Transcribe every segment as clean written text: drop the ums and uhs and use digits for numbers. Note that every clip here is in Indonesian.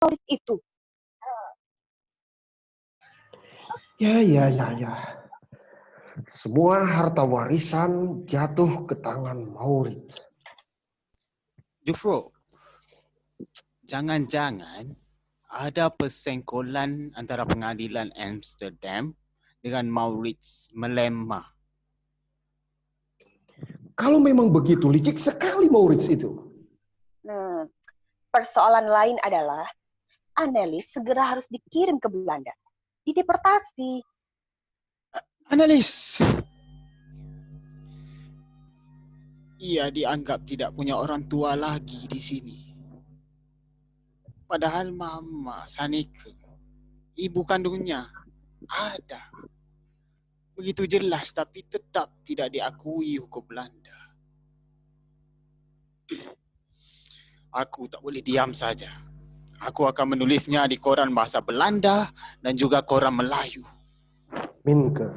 Maurits itu. Ya. Semua harta warisan jatuh ke tangan Maurits. Jufro, jangan-jangan ada persengkolan antara pengadilan Amsterdam dengan Maurits Melema. Kalau memang begitu, licik sekali Maurits itu. Persoalan lain adalah Annelies segera harus dikirim ke Belanda, dideportasi. Annelies, ia dianggap tidak punya orang tua lagi di sini. Padahal Mama Sanike, ibu kandungnya, ada. Begitu jelas tapi tetap tidak diakui hukum Belanda. Aku tak boleh diam saja. Aku akan menulisnya di koran bahasa Belanda dan juga koran Melayu. Minke,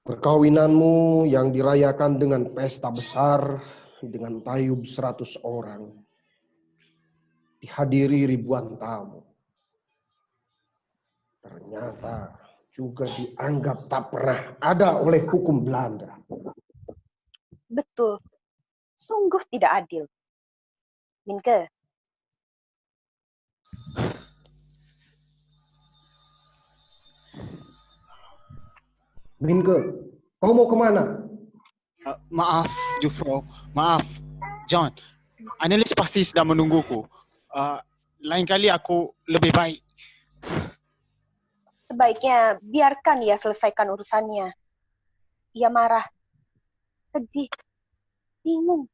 perkawinanmu yang dirayakan dengan pesta besar dengan tayub 100 orang, dihadiri ribuan tamu, ternyata juga dianggap tak pernah ada oleh hukum Belanda. Betul, sungguh tidak adil. Minke, Minke, kau mau kemana? Maaf, Jufro. Maaf, John. Annelies pasti sedang menungguku. Lain kali aku lebih baik. sebaiknya biarkan ia selesaikan urusannya. Ia marah, sedih, bingung.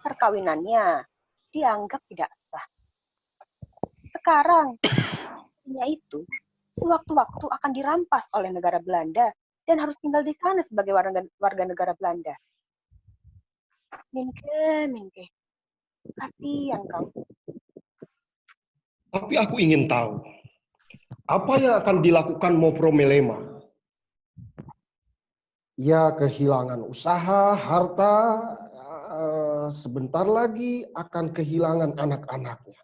Perkawinannya dianggap tidak sah. Sekarang, istrinya itu sewaktu-waktu akan dirampas oleh negara Belanda dan harus tinggal di sana sebagai warga negara Belanda. Minke, kasihan kau. Tapi aku ingin tahu, apa yang akan dilakukan Mevrouw Melema? Ia kehilangan usaha, harta, sebentar lagi akan kehilangan anak-anaknya.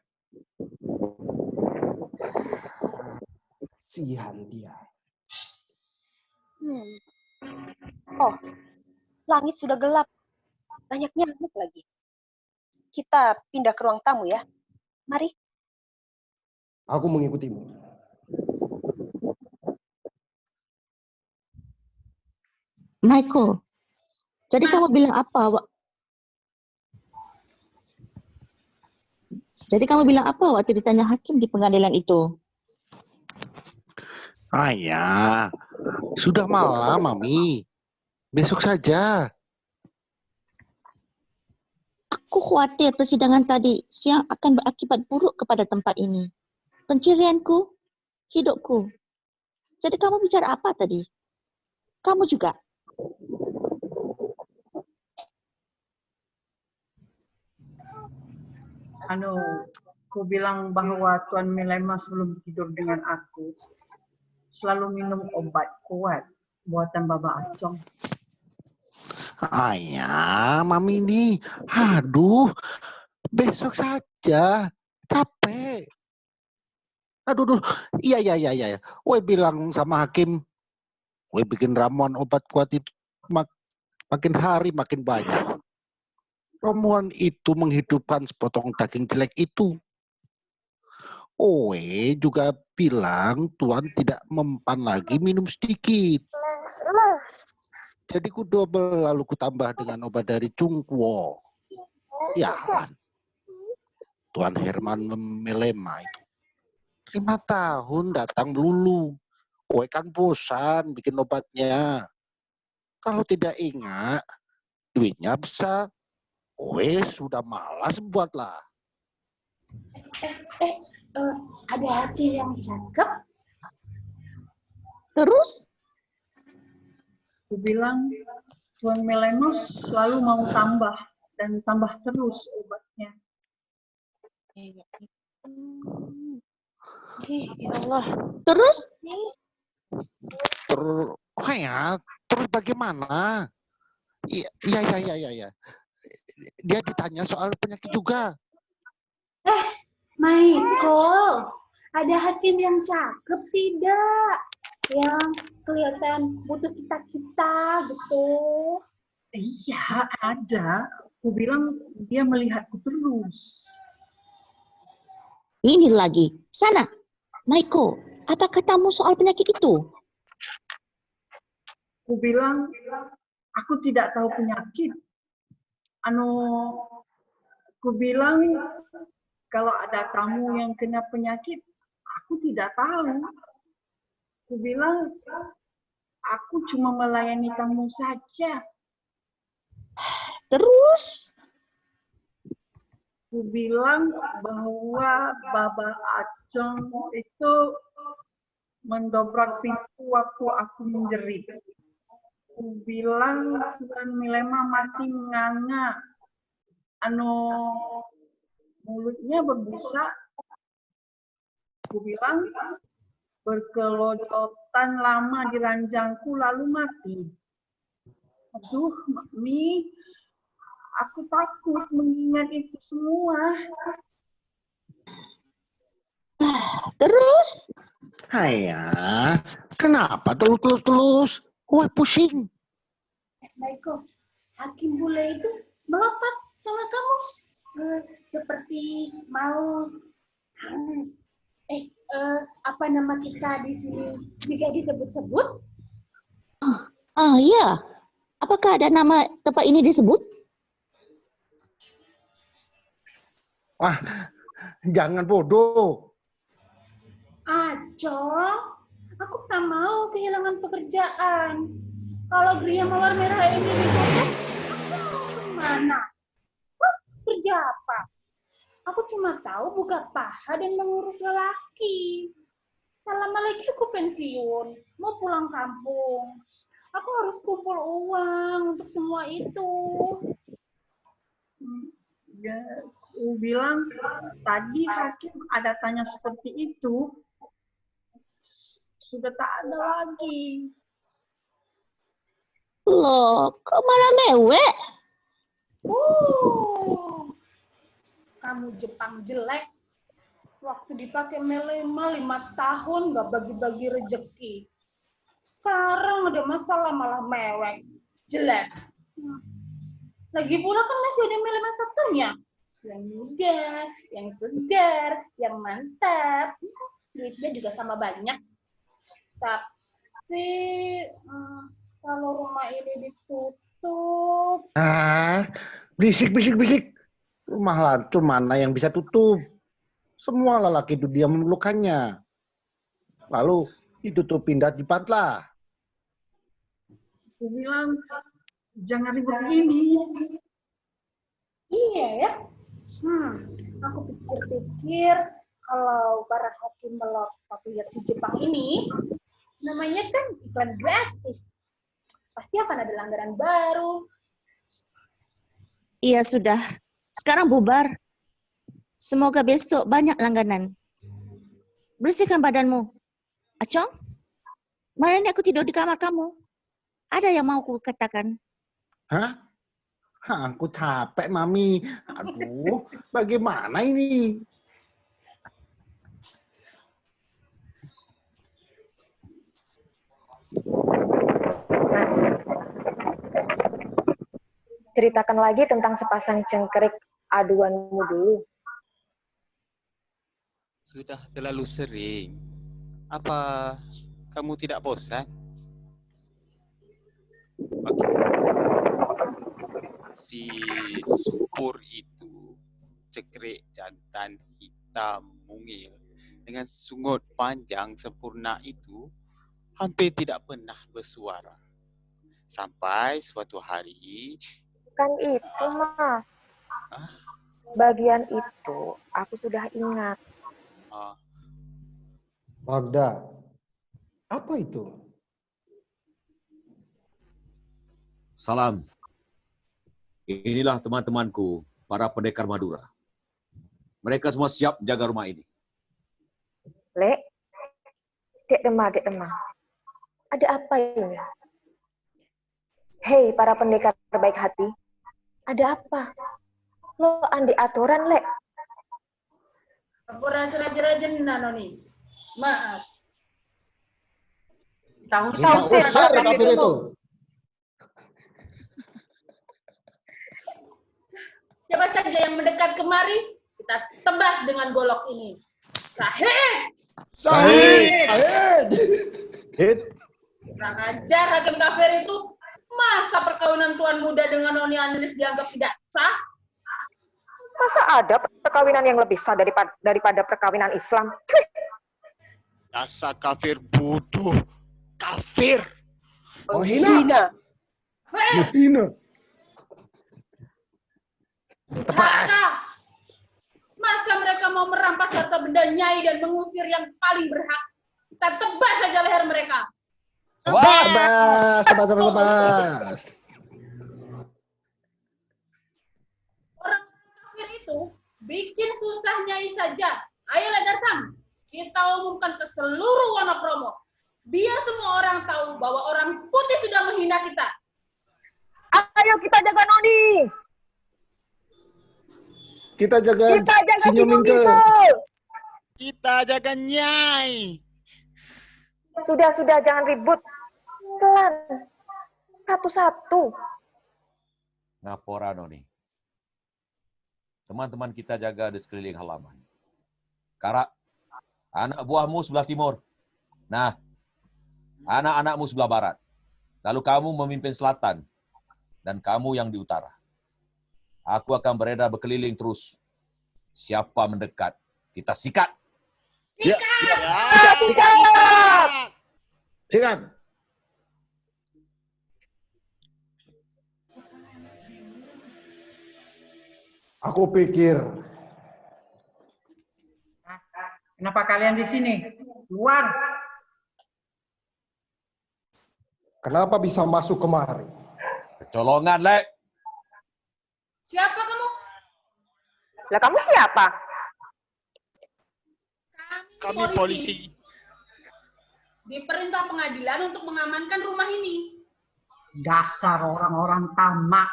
Kasihan dia. Oh, langit sudah gelap. Banyak nyamuk lagi. Kita pindah ke ruang tamu ya. Mari. Aku mengikutimu. Michael, jadi kamu bilang apa? Jadi kamu bilang apa waktu ditanya hakim di pengadilan itu? Ayah, sudah malam, Mami. Besok saja. Aku khawatir persidangan tadi siang akan berakibat buruk kepada tempat ini. Pencirianku, hidupku. Jadi kamu bicara apa tadi? Kamu juga? Aku bilang bahwa Tuan Melema sebelum tidur dengan aku selalu minum obat kuat buatan Baba Acong. Ayah, Mami ini, aduh, besok saja, capek. Aduh, iya. Woi bilang sama hakim, woi bikin ramuan obat kuat itu makin hari makin banyak. Ramuan itu menghidupkan sepotong daging jelek itu. Owe juga bilang Tuan tidak mempan lagi minum sedikit. Jadi ku double lalu ku tambah dengan obat dari Cungkwo. Ya, Tuan Herman Melema itu. 5 tahun datang melulu. Owe kan bosan bikin obatnya. Kalau tidak ingat, duitnya besar. Owe sudah malas buatlah. Ada hati yang cakep. Terus? Aku bilang Tuan Melema selalu mau tambah dan tambah terus obatnya. Ya Allah. Terus? Terus bagaimana? Iya. Dia ditanya soal penyakit juga. Michael, ada hakim yang cakep tidak? Yang kelihatan butuh kita-kita gitu. Iya, ada. Aku bilang dia melihatku terus. Ini lagi. Sana. Maiko, apa katamu soal penyakit itu? Aku bilang, aku tidak tahu penyakit. Aku bilang, kalau ada tamu yang kena penyakit, aku tidak tahu. Aku bilang, aku cuma melayani tamu saja. Terus? Aku bilang bahwa Baba Acong itu mendobrak pintu waktu aku menjerit. Aku bilang Tuan Milema mati menganga. Mulutnya berbusa. Aku bilang berkelojotan lama di ranjangku lalu mati. Aduh, Mami, aku takut mengingat itu semua. Terus? Haya, kenapa telus-telus? Wah, pusing. Michael, hakim bule itu melotot sama kamu. Seperti mau apa nama kita di sini jika disebut-sebut? Iya. Apakah ada nama tempat ini disebut? Wah, jangan bodoh. Acong, aku tak mau kehilangan pekerjaan. Kalau Gria Mawar Merah ini ditutup, aku kemana? Kerja apa? Aku cuma tahu buka paha dan mengurus lelaki. Tak lama lagi aku pensiun, mau pulang kampung. Aku harus kumpul uang untuk semua itu. Ya, aku bilang tadi hakim ada tanya seperti itu. Sudah tak ada lagi. Loh, kok malah mewek? Kamu Jepang jelek. Waktu dipakai Milema 5 tahun nggak bagi-bagi rejeki. Sekarang ada masalah malah mewek. Jelek. Lagi pula kan masih ada Milema satunya. Yang muda, yang segar, yang mantap. Duitnya juga sama banyak. Tapi kalau rumah ini ditutup. Bisik. Rumah lancur mana yang bisa tutup? Semua lelaki dunia memerlukannya. Lalu ditutup pindah jipat lah. Aku bilang jangan ribet begini. Iya ya. Aku pikir-pikir kalau para hakim melotot lihat si Jepang ini, namanya kan iklan gratis. Pasti akan ada langganan baru. Iya sudah. Sekarang bubar. Semoga besok banyak langganan. Bersihkan badanmu. Acong, malam ini aku tidur di kamar kamu. Ada yang mau aku katakan? Hah? Aku capek, Mami. Aduh, bagaimana ini? Mas, ceritakan lagi tentang sepasang cengkerik aduanmu dulu. Sudah terlalu sering. Apa kamu tidak bosan? Oke. Si Supur itu, cekrik jantan hitam mungil dengan sungut panjang sempurna itu hampir tidak pernah bersuara. Sampai suatu hari... Bukan itu, Mas. Bagian itu aku sudah ingat. Magda, apa itu? Salam. Inilah teman-temanku, para pendekar Madura. Mereka semua siap jaga rumah ini. Lek, Dek Demah. Ada apa ini? Hei, para pendekar baik hati. Ada apa? Lo andi aturan, Lek. Kapura raja-raja Noni. Maaf. Kita Kita usir usir kafir itu. Siapa saja yang mendekat kemari, kita tebas dengan golok ini. Sahih! Sahih. Hit. Kurang ajar hakim kafir itu. Masa perkawinan tuan muda dengan Noni Anelis dianggap tidak sah? Masa ada perkawinan yang lebih sah daripada perkawinan Islam? Dasar kafir bodoh. Kafir. Menghina. Menghina. Durhaka. Masa mereka mau merampas harta benda Nyai dan mengusir yang paling berhak? Kita tebas saja leher mereka. Tebas. Orang kafir itu bikin susah Nyai saja. Ayolah Darsam, kita umumkan ke seluruh Wonokromo. Biar semua orang tahu bahwa orang putih sudah menghina kita. Ayo kita jaga Noni. Kita jaga Sinyumingke. Kita jaga Nyai. Sudah, jangan ribut. Pelan. Satu-satu. Ngapora Noni. Teman-teman kita jaga di sekeliling halaman. Kara, anak buahmu sebelah timur. Nah, anak-anakmu sebelah barat. Lalu kamu memimpin selatan. Dan kamu yang di utara. Aku akan beredar berkeliling terus. Siapa mendekat, kita sikat. Sikat. Aku pikir Kenapa kalian di sini? Keluar. kenapa bisa masuk kemari? Kecolongan, Lek. Siapa kamu? Lah kamu siapa? Kami polisi. Diperintah pengadilan untuk mengamankan rumah ini. Dasar orang-orang tamak.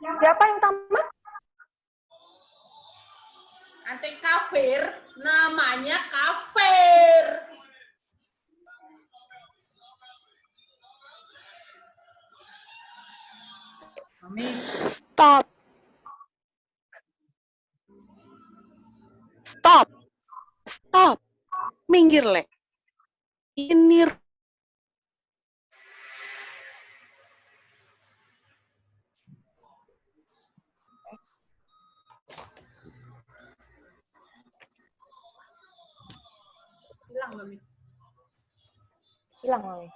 Siapa yang tamat? Ante kafir, namanya kafir. Kami Stop. Stop. Stop. Minggir, Le. Ini Hilang, Mami. Hilang, Mami.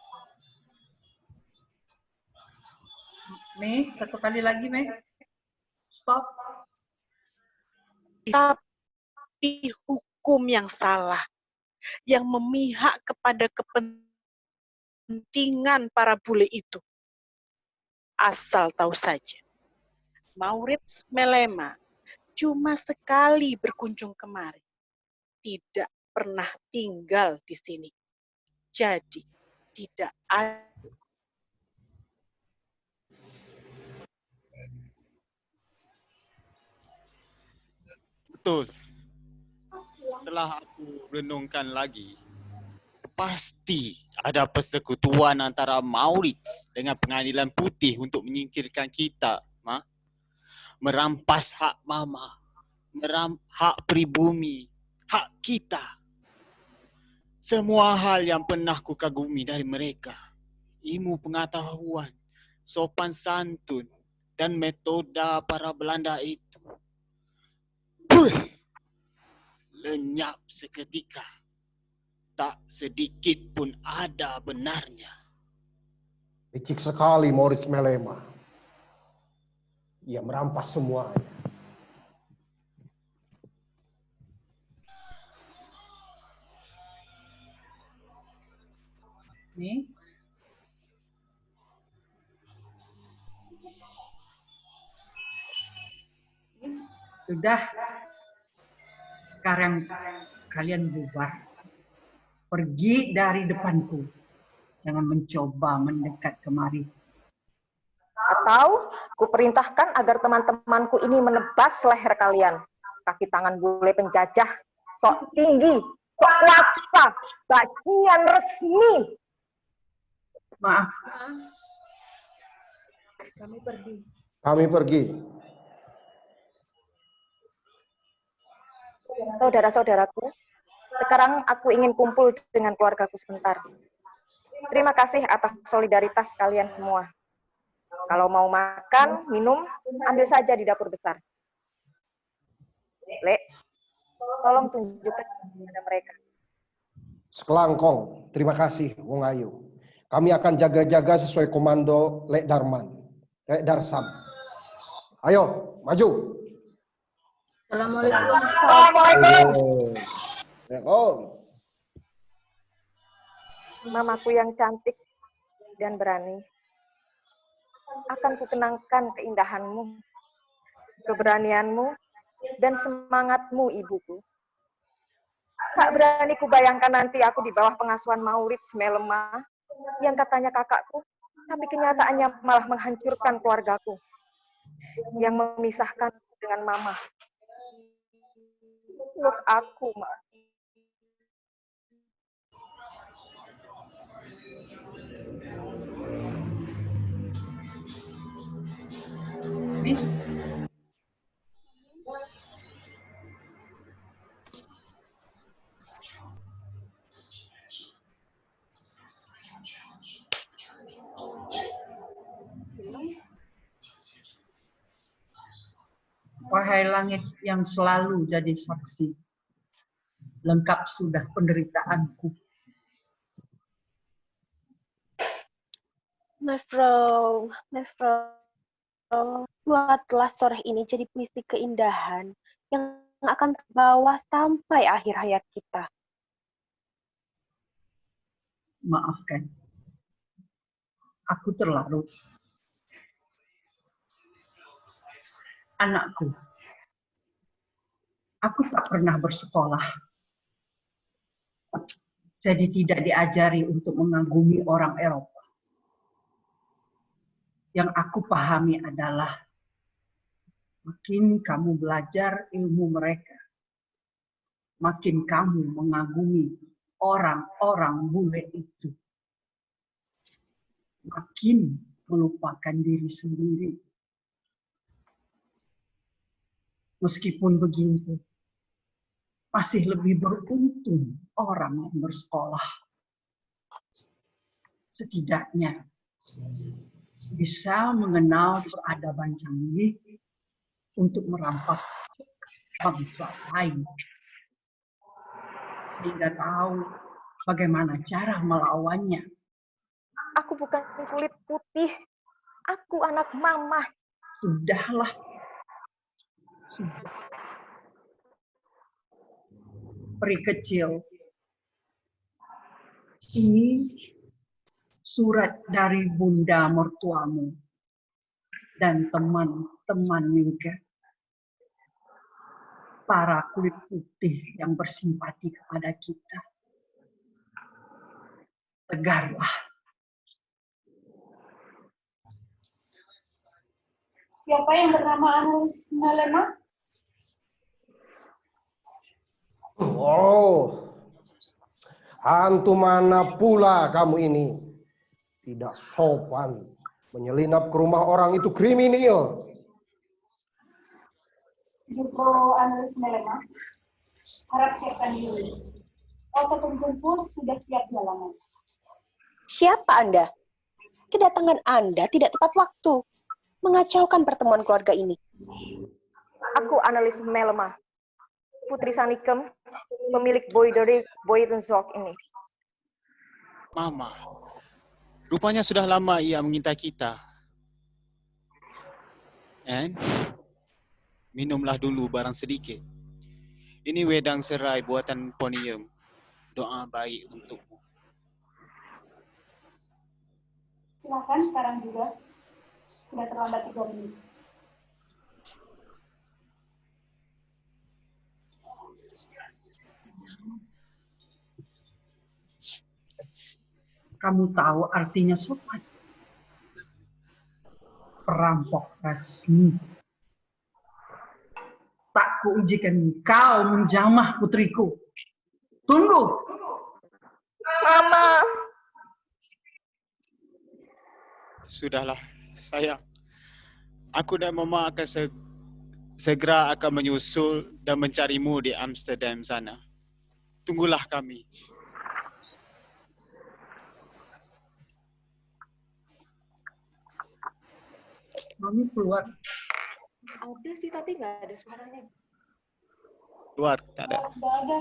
Mei, satu kali lagi, Mei. Stop. tapi hukum yang salah, yang memihak kepada kepentingan para bule itu. Asal tahu saja, Maurits Melema cuma sekali berkunjung kemari, tidak pernah tinggal di sini. Jadi tidak ada Betul. Setelah aku renungkan lagi, pasti ada persekutuan antara Maurits dengan Pengadilan Putih untuk menyingkirkan kita, Ma. Merampas hak Mama, hak pribumi, hak kita. Semua hal yang pernah kukagumi dari mereka. Ilmu pengetahuan, sopan santun, dan metoda para Belanda itu. Lenyap seketika. Tak sedikit pun ada benarnya. Licik sekali Maurits Melema. Ia merampas semuanya. Nih. Sudah. Sekarang kalian bubar. Pergi dari depanku. Jangan mencoba mendekat kemari. Atau kuperintahkan agar teman-temanku ini menebas leher kalian. kaki tangan bule penjajah, sok tinggi, sok kuasa, bajingan resmi. Maaf, Maaf. Kami pergi. Kami pergi. Saudara-saudaraku, sekarang aku ingin kumpul dengan keluargaku sebentar. Terima kasih atas solidaritas kalian semua. Kalau mau makan, minum, ambil saja di dapur besar. Lek, tolong tunjukkan kepada mereka. Sekelangkong, terima kasih Wong Ayu. Kami akan jaga-jaga sesuai komando Lek Darman, Lek Darsam. Ayo, maju. Assalamualaikum. Assalamualaikum. Mamaku yang cantik dan berani. Akan kukenangkan keindahanmu, keberanianmu, dan semangatmu, ibuku. Tak berani kubayangkan nanti aku di bawah pengasuhan Maurits Melema, yang katanya kakakku, tapi kenyataannya malah menghancurkan keluargaku, yang memisahkan dengan mama. Peluk aku, Ma. wahai langit yang selalu jadi saksi, lengkap sudah penderitaanku. Mevrouw, buatlah sore ini jadi puisi keindahan yang akan terbawa sampai akhir hayat kita. Maafkan, aku terlarut. Anakku, aku tak pernah bersekolah. Jadi tidak diajari untuk mengagumi orang Eropa. Yang aku pahami adalah makin kamu belajar ilmu mereka, makin kamu mengagumi orang-orang bule itu. Makin melupakan diri sendiri. Meskipun begitu, masih lebih beruntung orang yang bersekolah. Setidaknya bisa mengenal peradaban canggih untuk merampas bangsa lain. Sehingga tahu bagaimana cara melawannya. Aku bukan kulit putih, aku anak mama. Sudahlah. Sudah. Peri kecil, ini surat dari bunda mertuamu dan teman-teman Mingke, para kulit putih yang bersimpati kepada kita. Tegarlah. Siapa yang bernama Annelies Melema? Oh, hantu mana pula kamu ini? Tidak sopan. Menyelinap ke rumah orang itu kriminal. Jufro Annelies Melema. Harap siapkan diri. Auto penjemput sudah siap di halaman. Siapa Anda? Kedatangan Anda tidak tepat waktu. Mengacaukan pertemuan keluarga ini. Aku Annelies Melema, putri Sanikem, pemilik Boydery Boydenzorg ini. Mama, rupanya sudah lama ia mengintai kita. And minumlah dulu barang sedikit. Ini wedang serai buatan Ponium. Doa baik untukmu. Silakan sekarang juga. Sudah terlambat 3 menit. Kamu tahu artinya sopan? Perampok resmi. tak kuizinkan kau menjamah putriku. Tunggu. Mama. Sudahlah, sayang. Aku dan Mama akan segera akan menyusul dan mencarimu di Amsterdam sana. Tunggulah kami. Mami keluar. Ada sih, tapi nggak ada suaranya. Keluar, tak ada. Nggak ada.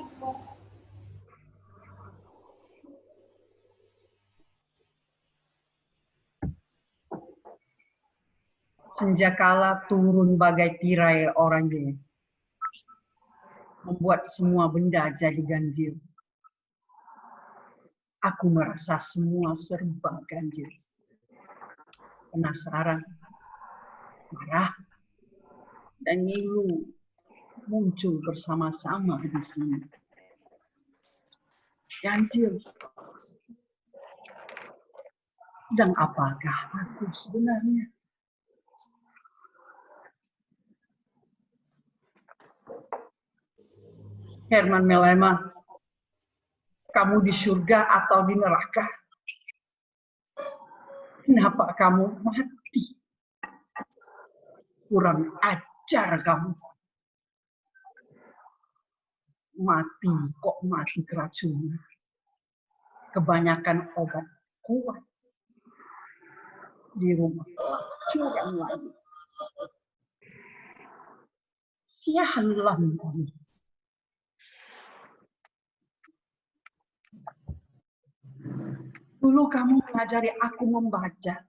Senjakala turun bagai tirai orang ini, membuat semua benda jadi ganjil. Aku merasa semua serba ganjil. Penasaran, marah, dan ngilu muncul bersama-sama di sini. Ganjil. Dan apakah aku sebenarnya? Herman Melema, kamu di surga atau di neraka? Kenapa kamu mati? Kurang ajar kamu. Mati kok mati keracunan. Kebanyakan obat kuat. Di rumah curang lagi. Sialan kamu. Dulu kamu mengajari aku membaca,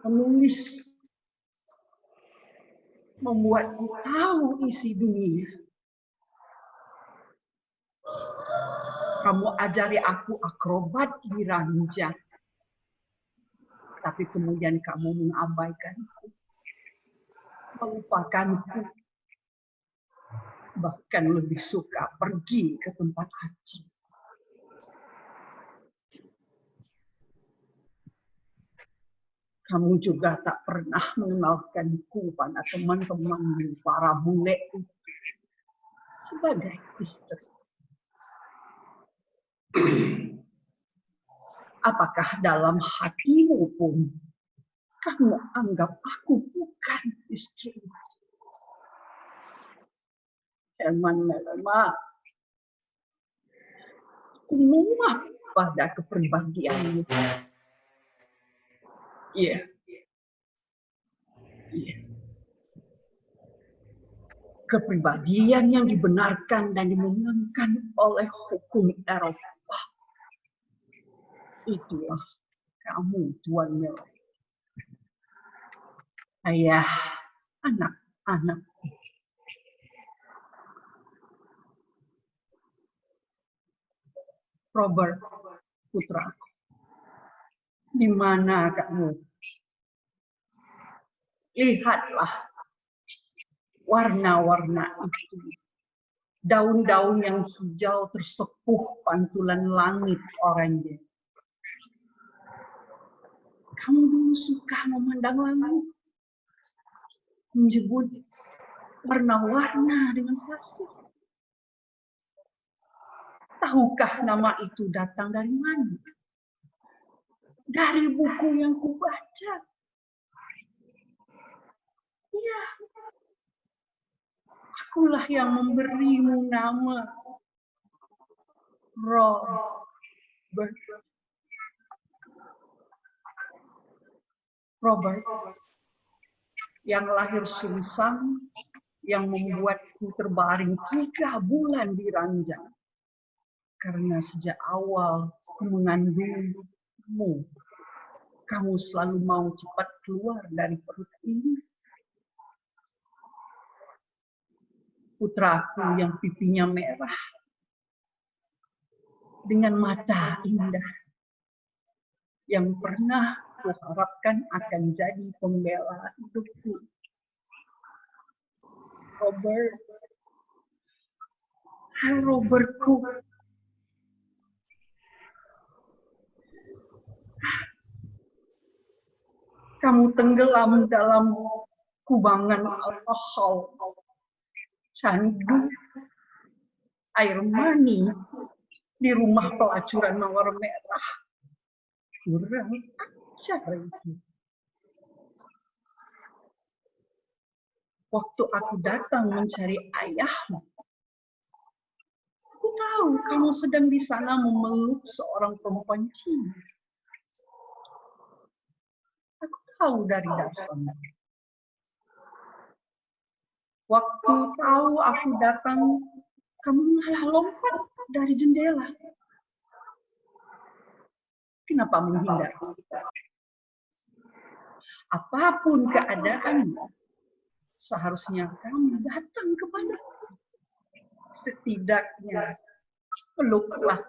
menulis, membuatku tahu isi dunia. Kamu ajari aku akrobat di ranjang, tapi kemudian kamu mengabaikanku, melupakanku, bahkan lebih suka pergi ke tempat haji. Kamu juga tak pernah mengenalkanku pada teman-teman para bule itu sebagai istri. Apakah dalam hatimu pun kamu anggap aku bukan istri? Herman Melema, aku muak pada kepribadianmu. Iya. Kepribadian yang dibenarkan dan dimenangkan oleh hukum Eropa. Itulah kamu, Tuan Mel. Ayah, anak-anak. Robert, putra. Di mana kamu? Lihatlah warna-warna itu. Daun-daun yang hijau tersepuh pantulan langit oranye. Kamu dulu suka memandang langit, menyebut warna-warna dengan fasih. Tahukah nama itu datang dari mana? Dari buku yang kubaca. Iya, akulah yang memberimu nama Robert. Robert, yang lahir sungsang, yang membuatku terbaring 3 bulan di ranjang. Karena sejak awal mengandungmu, kamu selalu mau cepat keluar dari perut ini. Putraku yang pipinya merah, dengan mata indah, yang pernah kuharapkan akan jadi pembela hidupku. Robert, hai Robertku. Kamu tenggelam dalam kubangan alkohol candu, air mani di rumah pelacuran mawar merah. Kurang ajar itu. Waktu aku datang mencari ayahmu, aku tahu kamu sedang di sana memeluk seorang perempuan Cina. Aku tahu dari dasarnya. Waktu tahu aku datang, kamu malah lompat dari jendela. Kenapa menghindar? Apapun keadaanmu, seharusnya kamu datang kepadaku. Setidaknya peluklah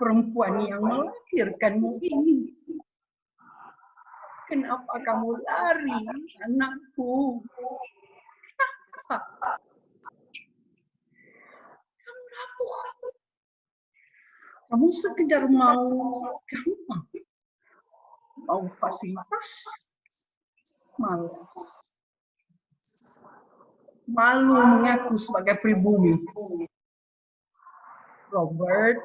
perempuan yang melahirkanmu ini. Kenapa kamu lari, anakku? Kenapa? Kamu rapuh. Kamu sekedar mau gampang. Mau fasilitas. Malas. Malu mengaku sebagai pribumi. Robert,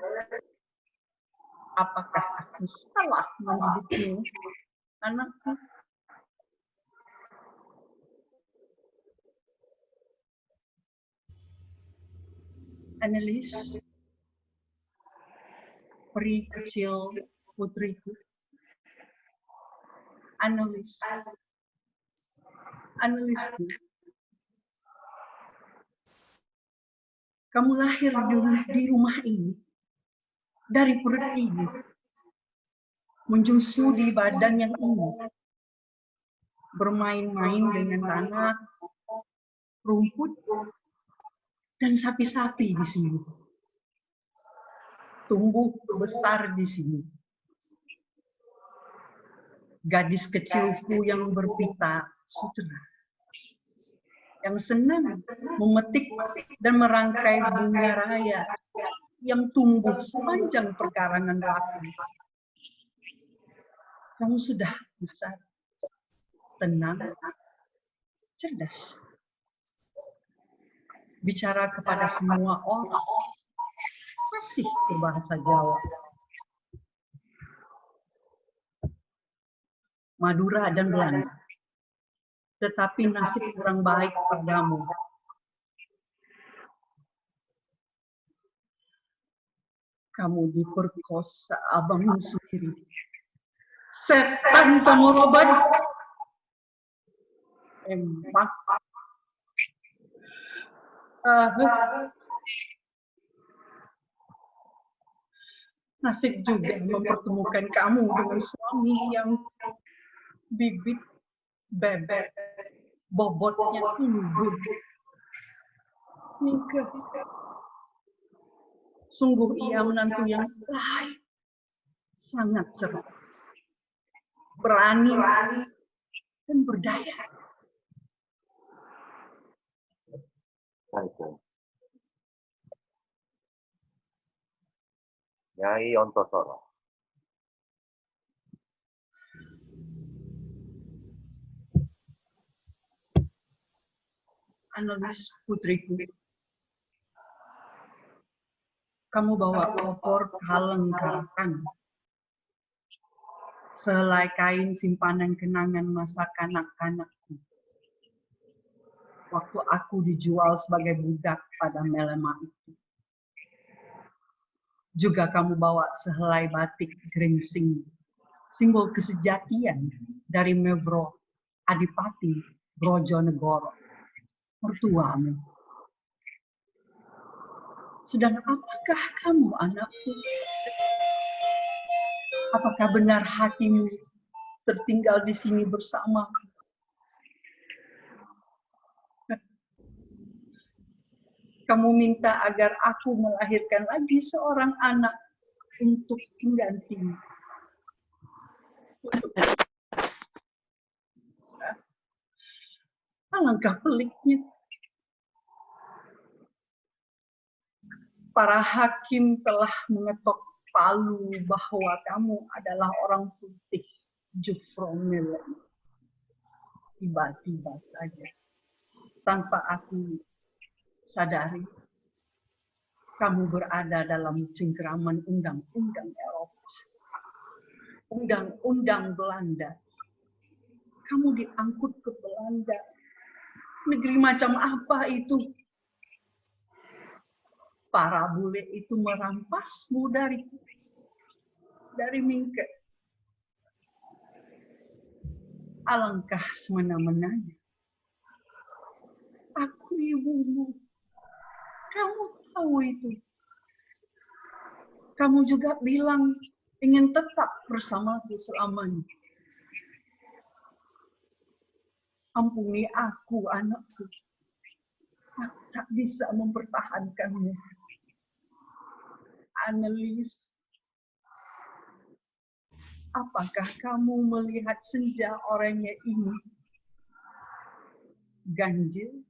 apakah aku salah mendidikmu, anakku? Annelies, peri kecil putriku. Annelies, Anneliesku. Kamu lahir di rumah ini, dari perut ibu, menjusu di badan yang ini, bermain-main dengan tanah, rumput, dan sapi-sapi di sini. Tumbuh besar di sini. Gadis kecilku yang berpita sutera, yang senang memetik dan merangkai bunga raya yang tumbuh sepanjang perkarangan belakang. Kamu sudah besar, tenang, cerdas. Bicara kepada semua orang, fasih berbahasa Jawa. Madura dan Belanda. Tetapi nasib kurang baik padamu. Kamu diperkosa abangmu sendiri. Setan kamu, Robert. Emang. Nasib juga mempertemukan kamu dengan suami yang bibit bebek, bobotnya unggul. Mika, sungguh ia menantu yang baik, sangat cerdas, berani, dan berdaya. Nyai Ontosoro. Annelies, putriku, kamu bawa koper kaleng karatan, sehelai kain simpanan kenangan masa kanak-kanakku. Waktu aku dijual sebagai budak pada Melema itu. Juga kamu bawa sehelai batik geringsing, simbol kesejatian dari Mevro Adipati Brojonegoro, mertuamu. Sedang apakah kamu, anakku? Apakah benar hatimu tertinggal di sini bersamaku? Kamu minta agar aku melahirkan lagi seorang anak untuk menggantimu. Alangkah peliknya. Para hakim telah mengetok palu bahwa kamu adalah orang putih Jufro Millen. Tiba-tiba saja tanpa aku sadari, kamu berada dalam cengkeraman undang-undang Eropa, undang-undang Belanda. Kamu diangkut ke Belanda. Negeri macam apa itu? Para bule itu merampasmu dari Mingke. Alangkah semena-menanya. Aku ibumu. Kamu tahu itu. Kamu juga bilang ingin tetap bersamaku selamanya. Ampuni aku, anakku. Aku tak bisa mempertahankanmu. Annelies, apakah kamu melihat senja oranye ini? Ganjil,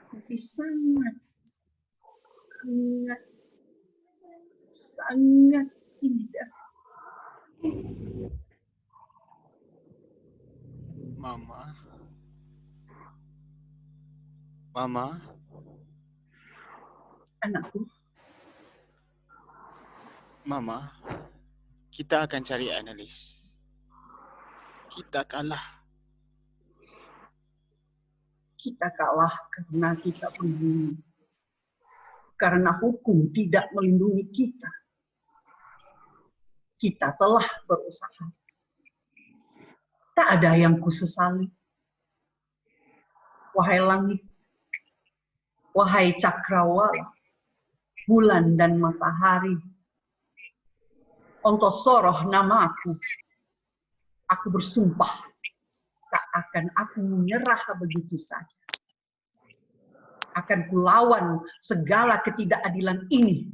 tapi sangat indah. Mama, Anakku, Mama, kita akan cari Annelies. Kita kalah. kita kalah karena kita pribumi. Karena hukum tidak melindungi kita. Kita telah berusaha. Tak ada yang kusesali. Wahai langit, wahai cakrawala, bulan dan matahari, Ontosoroh namaku. Aku bersumpah tak akan aku menyerah begitu saja. Akan kulawan segala ketidakadilan ini.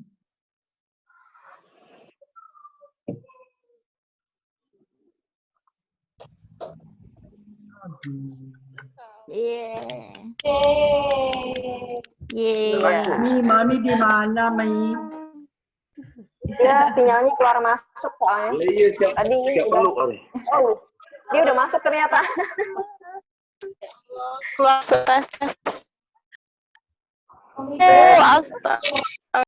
Mami di mana, Mai? Dia sinyalnya keluar masuk soalnya. Tadi dia udah masuk ternyata. Keluar tes. Astaga.